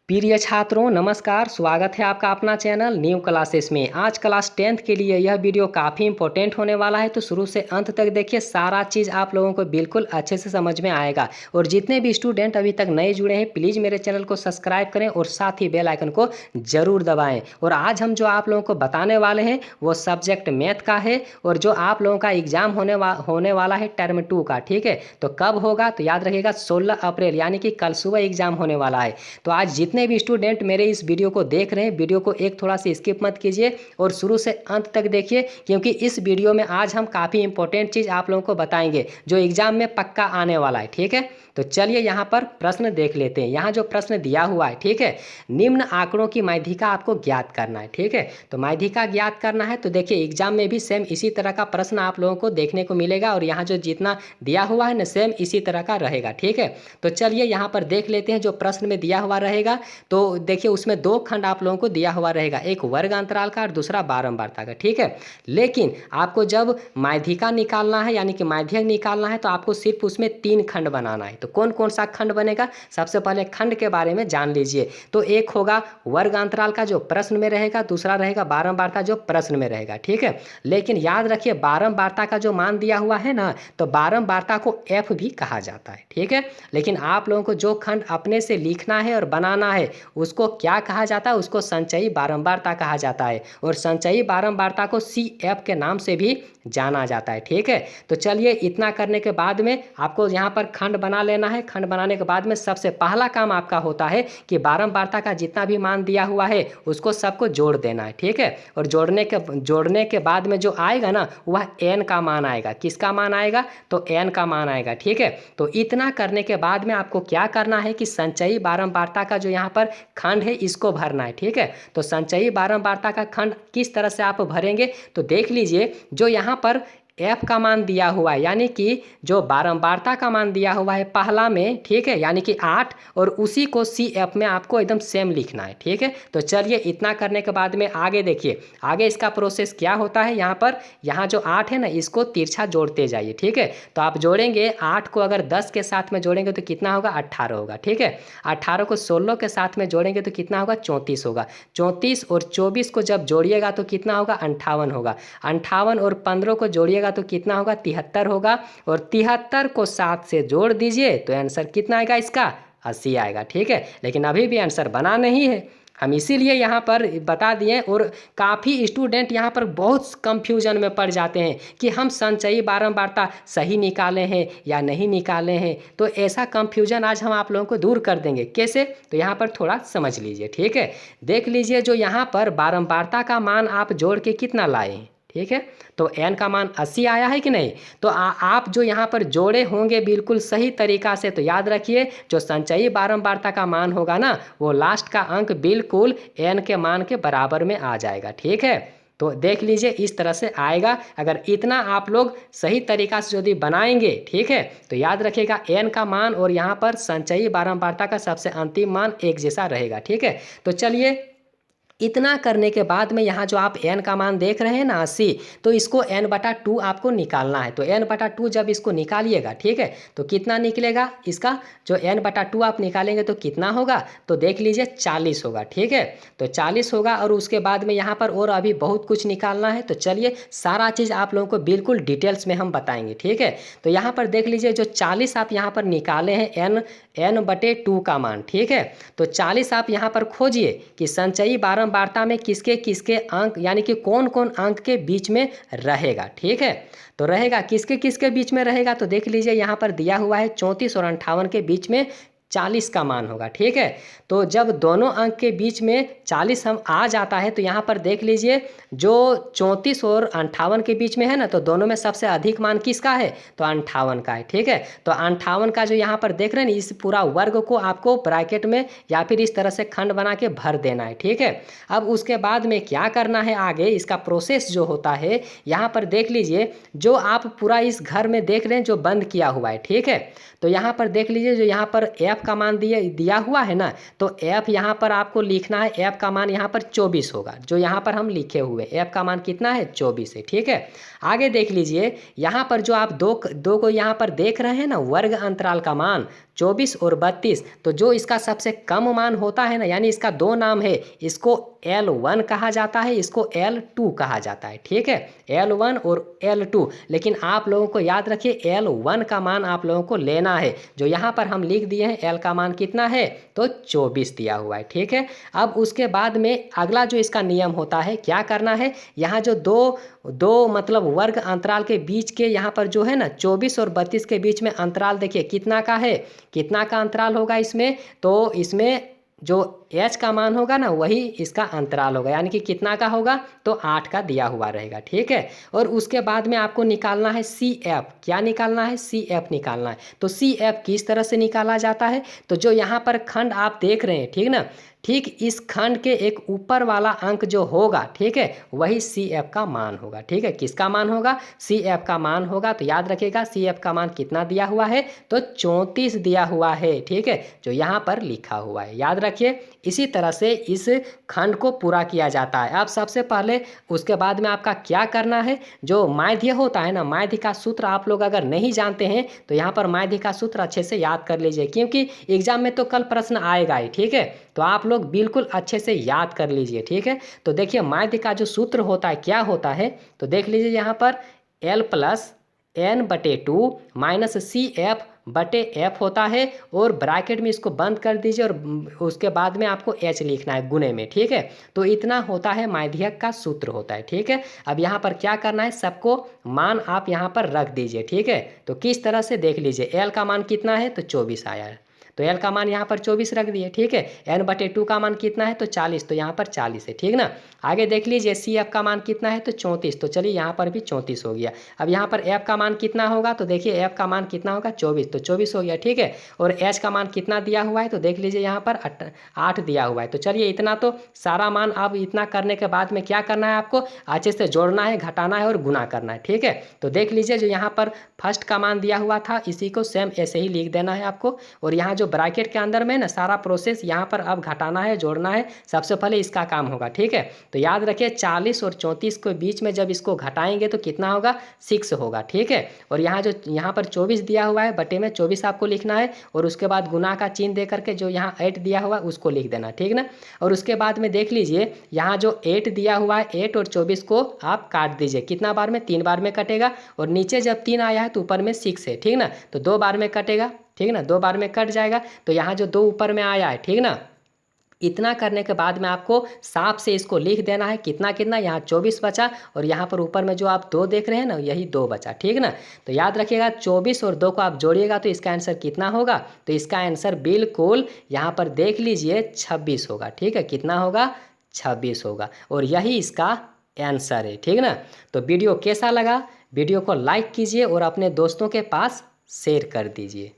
प्रिय छात्रों नमस्कार, स्वागत है आपका अपना चैनल न्यू क्लासेस में। आज क्लास 10th के लिए यह वीडियो काफ़ी इंपॉर्टेंट होने वाला है, तो शुरू से अंत तक देखिए। सारा चीज़ आप लोगों को बिल्कुल अच्छे से समझ में आएगा। और जितने भी स्टूडेंट अभी तक नए जुड़े हैं, प्लीज़ मेरे चैनल को सब्सक्राइब करें और साथ ही बेल आइकन को ज़रूर दबाएँ। और आज हम जो आप लोगों को बताने वाले हैं वो सब्जेक्ट मैथ का है, और जो आप लोगों का एग्ज़ाम होने वाला है टर्म 2 का। ठीक है, तो कब होगा तो याद रखिएगा 16 अप्रैल, यानी कि कल सुबह एग्ज़ाम होने वाला है। तो आज जितने भी स्टूडेंट मेरे इस वीडियो को देख रहे हैं, वीडियो को एक थोड़ा सा स्किप मत कीजिए और शुरू से अंत तक देखिए, क्योंकि इस वीडियो में आज हम काफ़ी इंपॉर्टेंट चीज़ आप लोगों को बताएंगे जो एग्जाम में पक्का आने वाला है। ठीक है, तो चलिए यहाँ पर प्रश्न देख लेते हैं। यहाँ जो प्रश्न दिया हुआ है, ठीक है, निम्न आंकड़ों की माध्यिका आपको ज्ञात करना है। ठीक है, तो माध्यिका ज्ञात करना है तो देखिए एग्जाम में भी सेम इसी तरह का प्रश्न आप लोगों को देखने को मिलेगा, और यहाँ जो जितना दिया हुआ है ना सेम इसी तरह का रहेगा। ठीक है, तो चलिए यहाँ पर देख लेते हैं। जो प्रश्न में दिया हुआ रहेगा तो देखिए उसमें दो खंड आप लोगों को दिया हुआ रहेगा, एक वर्ग अंतराल का और दूसरा बारंबारता का। ठीक है, लेकिन आपको जब माध्यिका निकालना है यानी कि माध्यक निकालना है तो आपको सिर्फ उसमें 3 खंड बनाना है। तो कौन कौन सा खंड बनेगा, सबसे पहले खंड के बारे में जान लीजिए। तो एक होगा वर्ग अंतराल का जो प्रश्न में रहेगा, दूसरा रहेगा बारंबारता जो प्रश्न में रहेगा। ठीक है, लेकिन याद रखिए बारंबारता का जो मान दिया हुआ है ना, तो बारंबारता को एफ भी कहा जाता है। ठीक है, लेकिन आप लोगों को जो खंड अपने से लिखना है और बनाना है उसको क्या कहा जाता है, उसको संचयी बारंबारता कहा जाता है, और संचयी बारंबारता को सी एफ के नाम से भी जाना जाता है। ठीक है, तो चलिए इतना करने के बाद में आपको यहाँ पर खंड बना लेना है। खंड बनाने के बाद में सबसे पहला काम आपका होता है कि बारंबारता का जितना भी मान दिया हुआ है उसको सबको जोड़ देना है। ठीक है, और जोड़ने के बाद में जो आएगा ना वह एन का मान आएगा। किसका मान आएगा, तो एन का मान आएगा। ठीक है, तो इतना करने के बाद में आपको क्या करना है कि संचयी बारंबारता का जो यहाँ पर खंड है इसको भरना है। ठीक है, तो संचयी बारंबारता का खंड किस तरह से आप भरेंगे तो देख लीजिए। जो यहाँ पर एफ का मान दिया हुआ है यानी कि जो बारंबारता का मान दिया हुआ है पहला में, ठीक है, यानी कि 8, और उसी को सी एफ में आपको एकदम सेम लिखना है। ठीक है, तो चलिए इतना करने के बाद में आगे देखिए, आगे इसका प्रोसेस क्या होता है। यहाँ जो 8 है ना इसको तिरछा जोड़ते जाइए। ठीक है, तो आप जोड़ेंगे 8 को अगर 10 के साथ में जोड़ेंगे तो कितना होगा, 18 होगा। ठीक है, 18 को 16 के साथ में जोड़ेंगे तो कितना होगा, 34 होगा। 34 और 24 को जब जोड़िएगा तो कितना होगा, 58 होगा। 58 और 15 को जोड़िएगा तो कितना होगा, 73 होगा। और 73 को 7 से जोड़ दीजिए तो आंसर कितना आएगा इसका, 80 आएगा। ठीक है, लेकिन अभी भी आंसर बना नहीं है, हम इसीलिए यहाँ पर बता दिए। और काफ़ी स्टूडेंट यहाँ पर बहुत कंफ्यूजन में पड़ जाते हैं कि हम संचयी बारंबारता सही निकाले हैं या नहीं निकाले हैं। तो ऐसा कंफ्यूजन आज हम आप लोगों को दूर कर देंगे। कैसे, तो यहाँ पर थोड़ा समझ लीजिए। ठीक है, देख लीजिए जो यहाँ पर बारंबारता का मान आप जोड़ के कितना लाए हैं। ठीक है, तो n का मान 80 आया है कि नहीं। तो आप जो यहाँ पर जोड़े होंगे बिल्कुल सही तरीका से, तो याद रखिए जो संचयी बारंबारता का मान होगा ना वो लास्ट का अंक बिल्कुल n के मान के बराबर में आ जाएगा। ठीक है, तो देख लीजिए इस तरह से आएगा। अगर इतना आप लोग सही तरीका से यदि बनाएंगे, ठीक है, तो याद रखिएगा n का मान और यहाँ पर संचयी बारंबारता का सबसे अंतिम मान एक जैसा रहेगा। ठीक है, तो चलिए इतना करने के बाद में यहाँ जो आप n का मान देख रहे हैं ना 80, तो इसको n/2 आपको निकालना है। तो n/2 जब इसको निकालिएगा, ठीक है, तो कितना निकलेगा इसका, जो n/2 आप निकालेंगे तो कितना होगा, तो देख लीजिए 40 होगा। ठीक है, तो 40 होगा। और उसके बाद में यहाँ पर और अभी बहुत कुछ निकालना है। तो चलिए सारा चीज़ आप लोगों को बिल्कुल डिटेल्स में हम बताएंगे। ठीक है, तो यहाँ पर देख लीजिए जो 40 आप यहाँ पर निकाले हैं n/2 का मान। ठीक है, तो 40 आप यहाँ पर खोजिए कि संचयी बारंबारता में किसके किसके अंक यानी कि कौन कौन अंक के बीच में रहेगा। ठीक है, तो रहेगा किसके किसके बीच में रहेगा, तो देख लीजिए यहाँ पर दिया हुआ है 34 और 58 के बीच में 40 का मान होगा। ठीक है, तो जब दोनों अंक के बीच में 40 हम आ जाता है तो यहाँ पर देख लीजिए जो 34 और 58 के बीच में है ना, तो दोनों में सबसे अधिक मान किसका है, तो 58 का है। ठीक है, तो 58 का जो यहाँ पर देख रहे हैं इस पूरा वर्ग को आपको ब्रैकेट में या फिर इस तरह से खंड बना के भर देना है। ठीक है, अब उसके बाद में क्या करना है आगे, इसका प्रोसेस जो होता है यहाँ पर देख लीजिए जो आप पूरा इस घर में देख रहे हैं जो बंद किया हुआ है। ठीक है, तो यहाँ पर देख लीजिए जो यहाँ पर f का मान दिया हुआ है ना, तो f यहाँ पर आपको लिखना है, f का मान यहाँ पर 24 होगा। जो यहाँ पर हम लिखे हुए f का मान कितना है, 24 है। ठीक है, आगे देख लीजिए यहाँ पर जो आप दो को यहाँ पर देख रहे हैं ना वर्ग अंतराल का मान 24 और 32, तो जो इसका सबसे कम मान होता है ना, यानी इसका दो नाम है, इसको L1 कहा जाता है, इसको L2 कहा जाता है। ठीक है, L1 और L2। लेकिन आप लोगों को याद रखिए L1 का मान आप लोगों को लेना है, जो यहाँ पर हम लिख दिए हैं L का मान कितना है, तो 24 दिया हुआ है। ठीक है, अब उसके बाद में अगला जो इसका नियम होता है, क्या करना है, यहाँ जो दो मतलब वर्ग अंतराल के बीच के यहाँ पर जो है ना 24 और 32 के बीच में अंतराल देखिए कितना का है, कितना का अंतराल होगा इसमें, तो इसमें जो h का मान होगा ना वही इसका अंतराल होगा, यानी कि कितना का होगा, तो 8 का दिया हुआ रहेगा। ठीक है, और उसके बाद में आपको निकालना है CF। क्या निकालना है, CF निकालना है। तो CF किस तरह से निकाला जाता है, तो जो यहाँ पर खंड आप देख रहे हैं, ठीक ना, ठीक इस खंड के एक ऊपर वाला अंक जो होगा, ठीक है, वही CF का मान होगा। ठीक है, किसका मान होगा, CF का मान होगा। तो याद रखिएगा CF का मान कितना दिया हुआ है, तो 34 दिया हुआ है। ठीक है, जो यहाँ पर लिखा हुआ है, याद रखिए। इसी तरह से इस खंड को पूरा किया जाता है। अब सबसे पहले उसके बाद में आपका क्या करना है, जो माध्य होता है ना, माध्य का सूत्र आप लोग अगर नहीं जानते हैं तो यहाँ पर माध्य का सूत्र अच्छे से याद कर लीजिए, क्योंकि एग्जाम में तो कल प्रश्न आएगा ही। ठीक है, तो आप लोग बिल्कुल अच्छे से याद कर लीजिए। ठीक है, तो देखिए माध्य का जो सूत्र होता है क्या होता है, तो देख लीजिए यहाँ पर L+N/2 माइनस CF/F होता है, और ब्रैकेट में इसको बंद कर दीजिए, और उसके बाद में आपको H लिखना है गुणे में। ठीक है, तो इतना होता है माध्यक का सूत्र होता है। ठीक है, अब यहाँ पर क्या करना है, सबको मान आप यहाँ पर रख दीजिए। ठीक है, तो किस तरह से देख लीजिए, L का मान कितना है, तो 24 आया है, तो L का मान यहाँ पर 24 रख दिए। ठीक है, N/2 का मान कितना है, तो 40, तो यहाँ पर 40 है। ठीक ना, आगे देख लीजिए CF का मान कितना है, तो 34, तो चलिए यहाँ पर भी 34 हो गया। अब यहाँ पर F का मान कितना होगा, तो देखिए F का मान कितना होगा, 24, तो 24 हो गया। ठीक है, और H का मान कितना दिया हुआ है, तो देख लीजिए यहाँ पर 8 दिया हुआ है। तो चलिए इतना तो सारा मान, अब इतना करने के बाद में क्या करना है, आपको अच्छे से जोड़ना है, घटाना है और गुना करना है। ठीक है, तो देख लीजिए जो यहाँ पर फर्स्ट का मान दिया हुआ था, इसी को सेम ऐसे ही लिख देना है आपको, और यहाँ जो ब्रैकेट के अंदर में ना सारा प्रोसेस यहाँ पर अब घटाना है, जोड़ना है, सबसे पहले इसका काम होगा। ठीक है, तो याद रखिए 40 और 34 के बीच में जब इसको घटाएंगे तो कितना होगा, 6 होगा। ठीक है, और यहाँ पर 24 दिया हुआ है, बटे में 24 आपको लिखना है, और उसके बाद गुना का चिन्ह दे करके जो यहाँ 8 दिया हुआ है उसको लिख देना। ठीक ना, और उसके बाद में देख लीजिए यहाँ जो 8 दिया हुआ है, 8 और 24 को आप काट दीजिए, कितना बार में, 3 बार में कटेगा, और नीचे जब 3 आया है तो ऊपर में 6 है। ठीक ना, तो 2 बार में कटेगा। ठीक ना, 2 बार में कट जाएगा, तो यहाँ जो 2 ऊपर में आया है, ठीक ना, इतना करने के बाद में आपको साफ से इसको लिख देना है, कितना कितना, यहाँ 24 बचा, और यहाँ पर ऊपर में जो आप 2 देख रहे हैं ना, यही 2 बचा। ठीक ना, तो याद रखिएगा 24 और 2 को आप जोड़िएगा तो इसका आंसर कितना होगा, तो इसका आंसर बिल्कुल यहाँ पर देख लीजिए 26 होगा। ठीक है, कितना होगा, 26 होगा, और यही इसका आंसर है। ठीक ना, तो वीडियो कैसा लगा, वीडियो को लाइक कीजिए और अपने दोस्तों के पास शेयर कर दीजिए।